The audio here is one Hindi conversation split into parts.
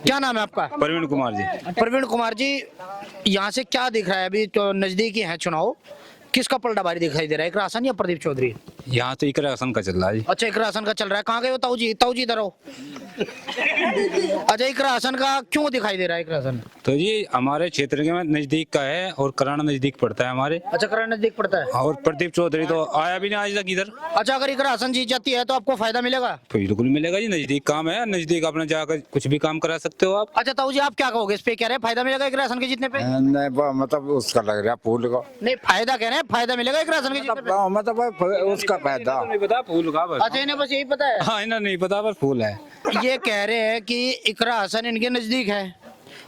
क्या नाम है आपका? प्रवीण कुमार जी। प्रवीण कुमार जी, यहाँ से क्या दिख रहा है? अभी तो नजदीकी है चुनाव, किसका पलड़ा भारी दिखाई दे रहा है, इकरा हसन या प्रदीप चौधरी? यहाँ तो इकरा हसन का चल रहा है जी। अच्छा, इकरा हसन का चल रहा है। कहाँ गए हो ताऊ जी? ताऊ जी इधर आओ। अच्छा, इकरा हसन का क्यों दिखाई दे रहा है इकरा हसन? तो जी हमारे क्षेत्र के में नजदीक का है और कराना नजदीक पड़ता है हमारे। अच्छा, करा नजदीक पड़ता है। और प्रदीप चौधरी तो आया भी नहीं आज तक इधर। अच्छा, अगर इकरा हसन जीत जाती है तो आपको फायदा मिलेगा? तो बिल्कुल मिलेगा जी, नजदीक काम है, नजदीक अपने जाकर कुछ भी काम करा सकते हो आप। अच्छा ताऊ जी, आप क्या कहोगे इस पे? कह रहे हैं फायदा मिलेगा इकरा हसन के जीतने पे? नहीं मतलब उसका लग रहा फूल का नहीं, फायदा कह रहे हैं, फायदा मिलेगा इकरा हसन के जीतने पे? मतलब उसका फायदा नहीं पता फूल का बस। अच्छा, इन्हें बस यही पता है। हाँ, इन्हें नहीं पता, बस फूल है। ये कह रहे हैं कि इकरा हसन इनके नजदीक है,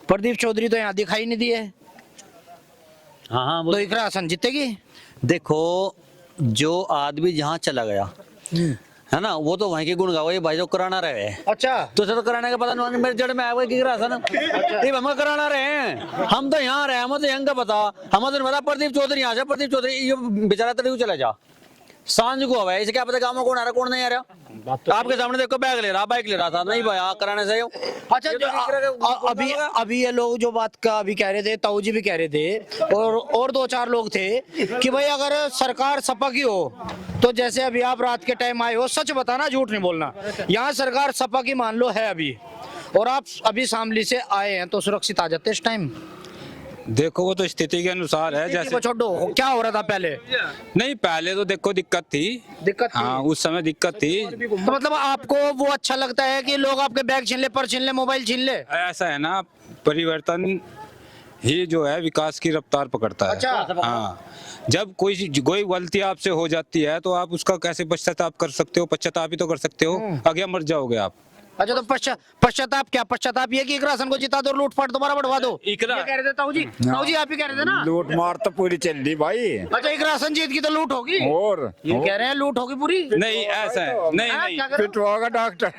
प्रदीप चौधरी तो यहाँ दिखाई नहीं दिए, हाँ तो इकरा हसन जीतेगी? देखो, जो आदमी जहाँ चला गया है ना, वो तो वहीं के गुण गाओ, ये भाई जो कराना रहे हैं। अच्छा, तो सर कराने का पता नहीं मेरे जड़ में आया हुआ कि राशन ये हम कराना रहे हैं, हम तो यहाँ रहे, हम तो यहाँ का पता, हम तो पता प्रदीप चौधरी यहाँ से, प्रदीप चौधरी ये बेचारा तो चला जा सांझ को हवा है, इसे क्या पता गाँव में कौन आ रहा कौन नहीं आ रहा। आपके सामने देखो बैग ले रहा, बाइक ले रहा था, नहीं भाई कराने से। अच्छा, अभी अभी ये लोग जो बात का अभी कह रहे थे, ताऊ जी भी कह रहे थे, और दो चार लोग थे कि भाई अगर सरकार सपा की हो तो जैसे अभी आप रात के टाइम आए हो, सच बताना, झूठ नहीं बोलना, यहाँ सरकार सपा की मान लो है अभी, और आप अभी शामली से आए हैं, तो सुरक्षित आ जाते इस टाइम? देखो वो तो स्थिति के अनुसार है, जैसे छोड़ो, क्या हो रहा था पहले? नहीं, पहले तो देखो दिक्कत थी। हाँ, उस समय दिक्कत थी। तो मतलब आपको वो अच्छा लगता है कि लोग आपके बैग छीन ले, पर्स छीन ले, मोबाइल छीन ले? ऐसा है ना, परिवर्तन ही जो है विकास की रफ्तार पकड़ता है। अच्छा। हाँ, जब कोई गलती आपसे हो जाती है तो आप उसका कैसे पश्चाताप कर सकते हो? पश्चाताप ही तो कर सकते हो, आगे मर जाओगे आप। अच्छा, तो पश्चाताप क्या? पश्चाताप ये कि इकरा हसन को जिता दो, लूटपाट दोबारा बढ़वा दो, इकरा ये कह रहे थे ताऊ जी? ताऊ जी आप ही कह रहे थे ना? लूट मार तो पूरी चल रही भाई। अच्छा, इकरा हसन जीत की तो लूट होगी, और ये कह रहे हैं लूट होगी पूरी? नहीं, ऐसा है नहीं हाँ, नहीं। क्या करो? पिटवाओगा डॉक्टर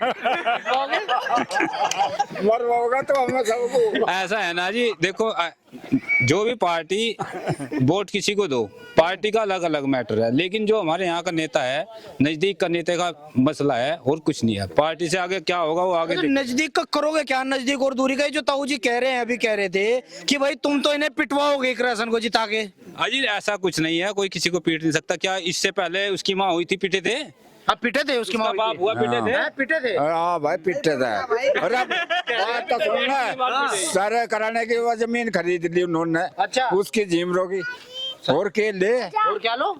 मरवाओगा तो हमें सबको। ऐसा है ना जी, देखो जो भी पार्टी वोट किसी को दो, पार्टी का अलग अलग मैटर है, लेकिन जो हमारे यहाँ का नेता है, नजदीक का नेता का मसला है और कुछ नहीं है। पार्टी से आगे क्या होगा वो आगे तो नजदीक का करोगे क्या? नजदीक और दूरी का ही जो ताऊ जी कह रहे हैं, अभी कह रहे थे कि भाई तुम तो इन्हें पिटवाओगे इकरा हसन को जिता के। अजी ऐसा कुछ नहीं है, कोई किसी को पीट नहीं सकता। क्या इससे पहले उसकी माँ हुई थी, पीटे थे? आप पीटे थे? उसकी माँ बाप हुआ, पीटे थे? पीटे थे? हाँ भाई पिटे था। अरे बात तो सुनना, सारे कराने की वो जमीन खरीद ली उन्होंने। अच्छा। उसकी जिम रोगी और के ले और क्या लो?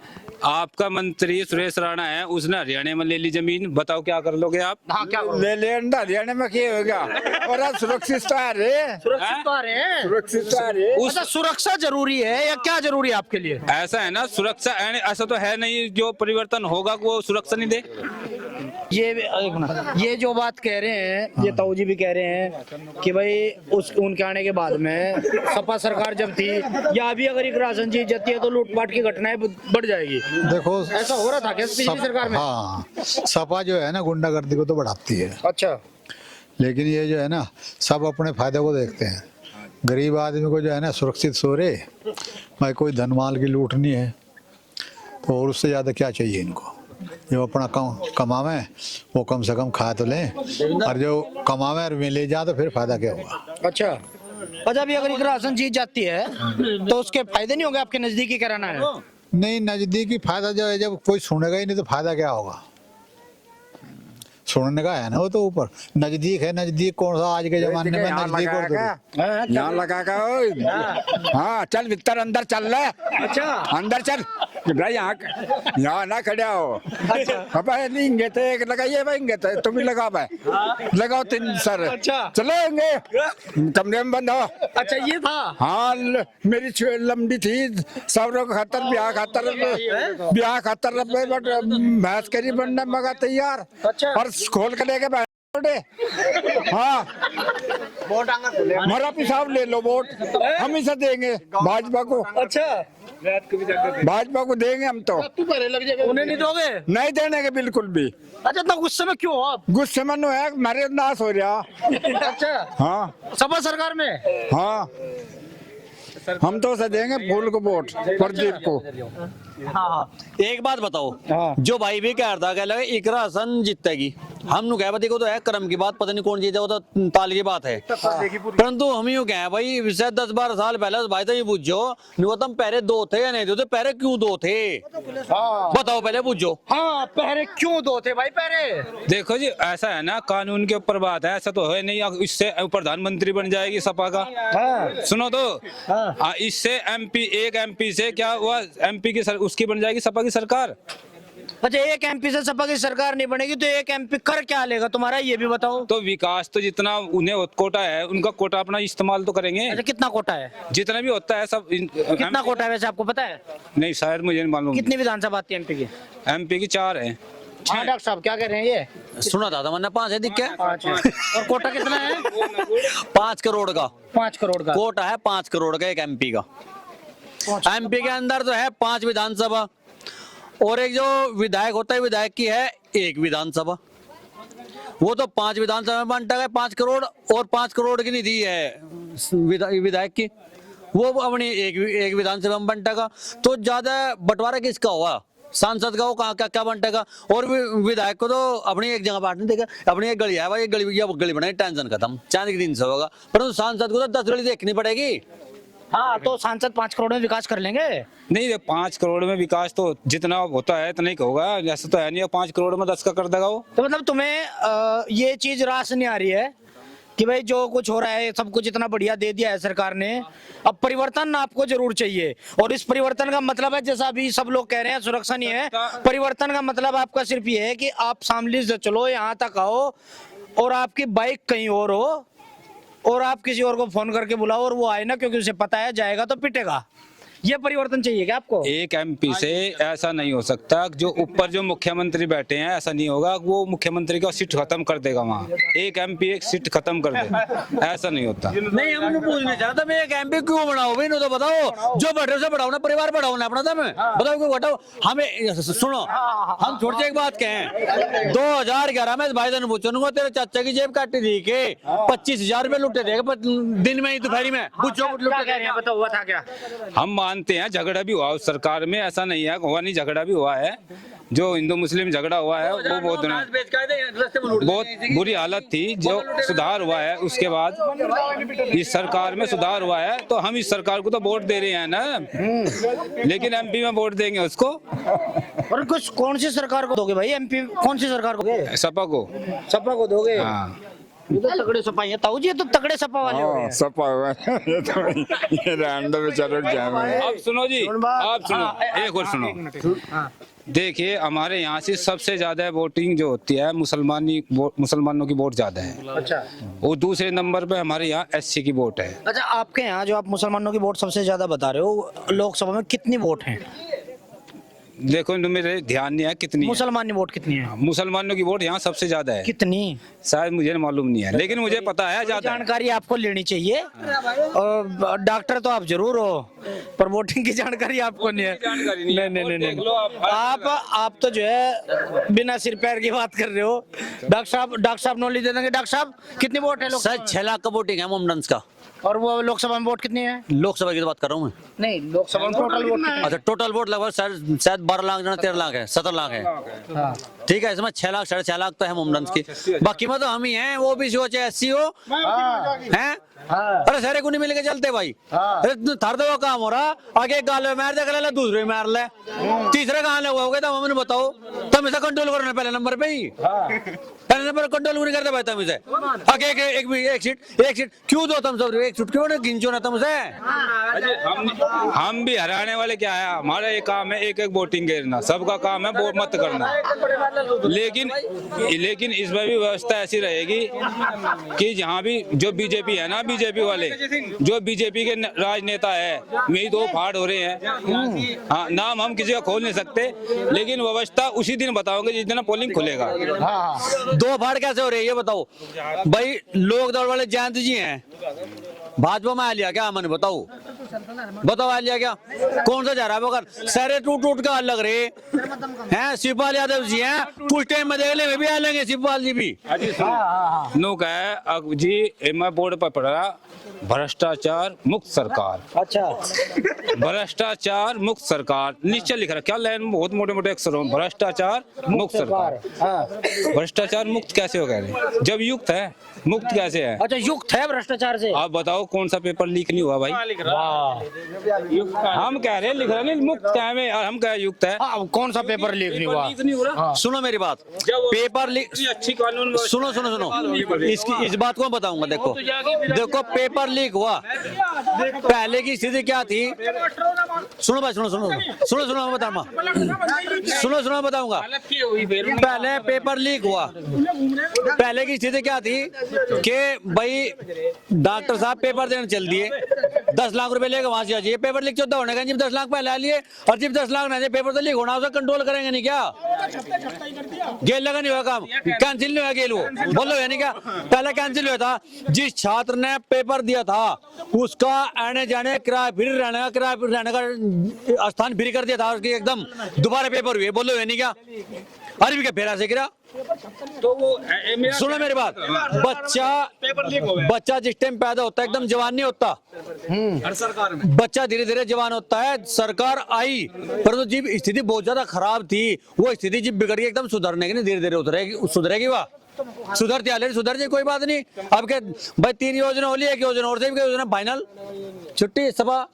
आपका मंत्री सुरेश राणा है, उसने हरियाणा में ले ली जमीन, बताओ क्या कर लोगे आप? हाँ, क्या ले ले अंडा हरियाणा में क्या होगा? और अब सुरक्षित तो आ रहे, सुरक्षित तो आ रहे हैं। सुरक्षित तो आ रहे। अच्छा, सुरक्षा जरूरी है या क्या जरूरी है आपके लिए? ऐसा है ना, सुरक्षा ऐसा तो है नहीं जो परिवर्तन होगा वो सुरक्षा नहीं दे। ये एक मिनट, ये जो बात कह रहे हैं, ये ताऊ जी भी कह रहे हैं कि भाई उनके आने के बाद में सपा सरकार जब थी या अभी अगर इकरा हसन जीत जाती है तो लूटपाट की घटनाएं बढ़ जाएगी। देखो, ऐसा हो रहा था क्या पिछली सरकार में? हाँ, सपा जो है ना गुंडागर्दी को तो बढ़ाती है, अच्छा, लेकिन ये जो है ना सब अपने फायदे को देखते हैं। गरीब आदमी को जो है ना सुरक्षित सो रहे, भाई कोई धन माल की लूट नहीं है, तो और उससे ज़्यादा क्या चाहिए इनको? जो अपना कमावे वो कम से कम खा तो लें, और जो कमावे और में ले जाए तो फिर फायदा क्या होगा? अच्छा। अच्छा, अभी अगर इकरा हसन जीत जाती है तो उसके फायदे नहीं होंगे? आपके नजदीकी कराना है? नहीं, नजदीकी फायदा जो है, जब कोई सुनेगा ही नहीं तो फायदा क्या होगा? सुनने का है ना, वो तो ऊपर नजदीक है। नजदीक कौन सा आज के जमाने में नजदीक और दूर? यहाँ लगा का। हाँ चल भीतर अंदर चल रहा है। अच्छा, अंदर चल भाई, यहाँ ना खड़े हो। अच्छा नहीं तो एक लगाइए भाई, तो तुम भी लगा पाए, लगाओ 3 सर। अच्छा। चलेंगे कमरे में बंद हो। अच्छा, ये था। हाँ मेरी लंबी थी, सब लोग खातर ब्याह खातर बट भैंस करी बनना मगा तैयार। अच्छा। और खोल के लेके बैठे। हाँ हमारा पिसाब ले लो, वोट हम ही से देंगे भाजपा को। अच्छा, भाजपा को देंगे हम तो। उन्हें नहीं दोगे? नहीं देने के बिल्कुल भी। अच्छा, इतना गुस्से में क्यों हो आप? गुस्से में है, मेरे नाश हो रहा। अच्छा, हाँ सपा सरकार में? हाँ हम तो उसे देंगे फूल को वोट, प्रदीप को। एक बात बताओ, हाँ। जो भाई भी कह रहा था, कह लगा इकरा हसन जीतेगी, हम नु कह देखो तो है क्रम की बात, पता नहीं कौन जीते, वो तो ताल की बात है, परंतु हम यूं कह भाई शायद 10-12 साल पहले भाई तो ये पूछो नहीं तुम पहले दो थे या नहीं दो थे, पहले क्यों दो थे बताओ, पहले पूछो। हाँ पहले क्यों दो थे भाई पहले? देखो जी ऐसा है ना, कानून के ऊपर बात है, ऐसा तो है नहीं इससे प्रधानमंत्री बन जाएगी सपा का। हाँ। सुनो तो इससे एमपी, एक एमपी से क्या हुआ, एमपी की उसकी बन जाएगी सपा की सरकार। अच्छा एक एमपी से सपा की सरकार नहीं बनेगी तो एक एमपी कर क्या लेगा तुम्हारा, ये भी बताओ। तो विकास तो जितना उन्हें कोटा है, उनका कोटा अपना इस्तेमाल तो करेंगे। अच्छा कितना कोटा है? जितना भी होता है सब कितना कोटा है वैसे आपको पता है? नहीं शायद मुझे नहीं मालूम। कितनी विधानसभा आती है एमपी की? एमपी की 4 है। हाँ डॉक्टर साहब क्या कह रहे हैं ये? सुना था मैंने 5 है, दिख क्या 5 है। और कोटा कितना है? 5 करोड़ का 5 करोड़ का कोटा है, 5 करोड़ का एक एमपी का। एमपी के अंदर तो है 5 विधानसभा, और एक जो विधायक होता है विधायक की है 1 विधानसभा, वो तो 5 विधानसभा में बंटा है 5 करोड़, और 5 करोड़ की निधि है विधायक की, वो अपनी एक विधानसभा में बंटेगा। तो ज्यादा बंटवारा किसका हुआ, सांसद का, वो कहाँ क्या बंटेगा, और विधायक को तो अपनी एक जगह बांटने देगा, अपनी एक गली है भाई, गली बनाई टेंशन खत्म, चांद के दिन से होगा, परंतु सांसद को तो 10 गली देखनी पड़ेगी। हाँ तो सांसद 5 करोड़ में विकास कर लेंगे? नहीं 5 करोड़ में विकास तो जितना होता है इतना ही होगा, ऐसा तो है नहीं 5 करोड़ में 10 का कर देगा वो। तो मतलब तुम्हें ये चीज रास नहीं आ रही है कि भाई जो कुछ हो रहा है सब कुछ इतना बढ़िया दे दिया है सरकार ने, अब परिवर्तन आपको जरूर चाहिए, और इस परिवर्तन का मतलब है जैसा अभी सब लोग कह रहे हैं सुरक्षा नहीं है, परिवर्तन का मतलब आपका सिर्फ ये है कि आप शामली से चलो यहाँ तक आओ और आपकी बाइक कहीं और हो और आप किसी और को फोन करके बुलाओ और वो आए ना, क्योंकि उसे पता है जाएगा तो पिटेगा। ये परिवर्तन चाहिए क्या आपको? एक एमपी से ऐसा नहीं हो सकता, जो ऊपर जो मुख्यमंत्री बैठे हैं ऐसा नहीं होगा, वो मुख्यमंत्री का सीट खत्म कर देगा वहाँ, एक एमपी एक सीट खत्म कर देगा, ऐसा नहीं होता। नहीं हम पूछना चाहता मैं एक एमपी क्यों बनाओ भाई, तो बताओ, जो बढ़ रहे बढ़ाओ ना, परिवार बढ़ाओ ना अपना, बताओ क्यों बढ़ाओ। हमें सुनो, हम छोटे एक बात कहें, 2011 में भाई जान पूछो तेरे चाचा की जेब काटी थी के 25,000 रुपए लुटे थे दिन में ही, दोपहरी में पूछो, बताओ हुआ था क्या? हम मानते हैं झगड़ा भी हुआ उस सरकार में, ऐसा नहीं है हुआ नहीं, झगड़ा भी हुआ है, जो हिंदू मुस्लिम झगड़ा हुआ है वो बहुत बुरी हालत थी, जो सुधार हुआ है उसके बाद इस सरकार में सुधार हुआ है, तो हम इस सरकार को तो वोट दे रहे हैं ना, लेकिन एमपी में वोट देंगे उसको। और कुछ कौन सी सरकार को दोगे भाई? एमपी कौन सी सरकार को दोगे? सपा को। सपा को दोगे? हाँ ये तो तगड़े सपा है ताऊ जी, ये तो तगड़े सपा वाले हो गए हैं। सपा हुआ ये तो ये रैंडम में चलो जाम है। अब सुनो जी, आप सुनो, एक और सुनो, देखिए हमारे यहाँ से सबसे ज्यादा वोटिंग जो होती है मुसलमानों की वोट ज्यादा है, अच्छा और दूसरे नंबर पे हमारे यहाँ एससी की वोट है। अच्छा आपके यहाँ जो आप मुसलमानों की वोट सबसे ज्यादा बता रहे हो, लोकसभा में कितनी वोट हैं? देखो मेरे ध्यान नहीं है कितनी मुसलमानी वोट कितनी है? मुसलमानों की वोट यहाँ सबसे ज्यादा है। कितनी? शायद मुझे मालूम नहीं है, लेकिन मुझे पता है ज्यादा है। जानकारी आपको लेनी चाहिए, और डॉक्टर तो आप जरूर हो, पर वोटिंग की जानकारी आपको नहीं है। जानकारी नहीं है। नहीं देख लो आप तो जो है बिना सिर पैर की बात कर रहे हो। डॉक्टर साहब नॉलेज दे देंगे। डॉक्टर साहब कितनी वोट है सर 6 लाख का वोटिंग है मोमडंस का, और वो लोकसभा में वोट कितनी है? लोकसभा की तो बात कर रहा हूँ मैं। नहीं लोकसभा में टोटल वोट कितनी है? अच्छा टोटल वोट लगभग शायद 12 लाख 13 लाख है, 17 लाख है, हाँ। ठीक है, इसमें 6 लाख 6.5 लाख तो है मोमडंस की, बाकी में तो हम ही हैं, वो भी चाहे एससी हो हैं। अरे सारे को नहीं मिल के चलते भाई, अरे थार दो काम हो रहा, आगे एक गाल में मार दे ले, दूसरे मार ले, तीसरे कहाँ लगा हो गए, तो हमें बताओ, तुम इसे कंट्रोल करो ना पहले नंबर पे ही, पहले नंबर कंट्रोल नहीं करते भाई तुम इसे, आगे एक सीट क्यों दो तुम सब, एक सीट क्यों नहीं गिनचो ना तुम उसे। हम भी हराने वाले क्या है, हमारा एक काम है एक वोटिंग गिरना, सबका काम है वोट मत करना, लेकिन इसमें भी व्यवस्था ऐसी रहेगी कि जहाँ भी जो बीजेपी है ना, बीजेपी वाले जो बीजेपी के राजनेता है, वही 2 फाड़ हो रहे हैं। हाँ नाम हम किसी का खोल नहीं सकते, लेकिन व्यवस्था उसी दिन बताओगे जिस दिन पोलिंग खुलेगा। 2 फाड़ कैसे हो रही है ये बताओ भाई। लोक दल वाले जयंत जी हैं, भाजपा में आ लिया क्या, मैंने बताओ, बताओ आ लिया क्या? कौन सा जा रहा है वो? अगर सारे टूट टूट का लग रहे हैं। शिवपाल यादव जी हैं, कुछ टाइम में देख ले भी आ लेंगे शिवपाल जी भी। नो का है अब जी, मैं बोर्ड पर पढ़ा भ्रष्टाचार मुक्त सरकार, अच्छा, भ्रष्टाचार मुक्त सरकार नीचे लिख रहा, क्या लाइन में बहुत मोटे मोटे अक्षरों में, भ्रष्टाचार मुक्त सरकार। हाँ। भ्रष्टाचार मुक्त कैसे हो गए जब युक्त है, मुक्त कैसे है? अच्छा, युक्त है भ्रष्टाचार से। आप बताओ कौन सा पेपर लीक नहीं हुआ भाई? हम कह रहे हैं लिख रहे नहीं, मुक्त क्या है और हम कह युक्त है। हाँ, कौन सा पेपर लीक नहीं हुआ? लीक नहीं हो रहा। सुनो मेरी बात, पेपर लीक, अच्छी कानून सुनो सुनो सुनो, इसकी इस बात को बताऊंगा। देखो देखो, पेपर लीक हुआ, पहले की स्थिति क्या थी? सुनो भाई, सुनो सुनो सुनो सुनो, मैं बताऊंगा, सुनो सुनो बताऊंगा। पहले पेपर लीक हुआ, पहले की स्थिति क्या थी कि भाई डॉक्टर साहब पेपर देने चल दिए, 10 लाख रुपए लेके वहां से आ जाइए, पेपर लीक 14 होने का, जब 10 लाख पहले लिए और जब 10 लाख नहीं पेपर तो लीक होना, उसे कंट्रोल करेंगे नहीं क्या? गेल लगा नहीं हुआ, काम कैंसिल नहीं हुआ, गेल वो बोलो है नहीं क्या? पहले कैंसिल हुआ था, जिस छात्र ने पेपर दिया था उसका आने जाने किराया फ्री रहने का स्थान फ्री कर दिया था, उसकी एकदम दोबारा पेपर हुए, बोलो है नहीं क्या? अरे भी क्या फेरा से गिरा? तो वो सुनो मेरी बात, बच्चा जिस टाइम पैदा होता है एकदम जवान नहीं होता, हर सरकार में बच्चा धीरे धीरे जवान होता है। सरकार आई, परंतु जब स्थिति बहुत ज्यादा खराब थी, वो स्थिति जब बिगड़ गई एकदम सुधरने की नहीं, धीरे धीरे सुधरेगी वह, सुधरती हाल सुधर जाए, कोई बात नहीं। अब क्या भाई, 3 योजना हो ली, 1 योजना और से योजना फाइनल, छुट्टी सभा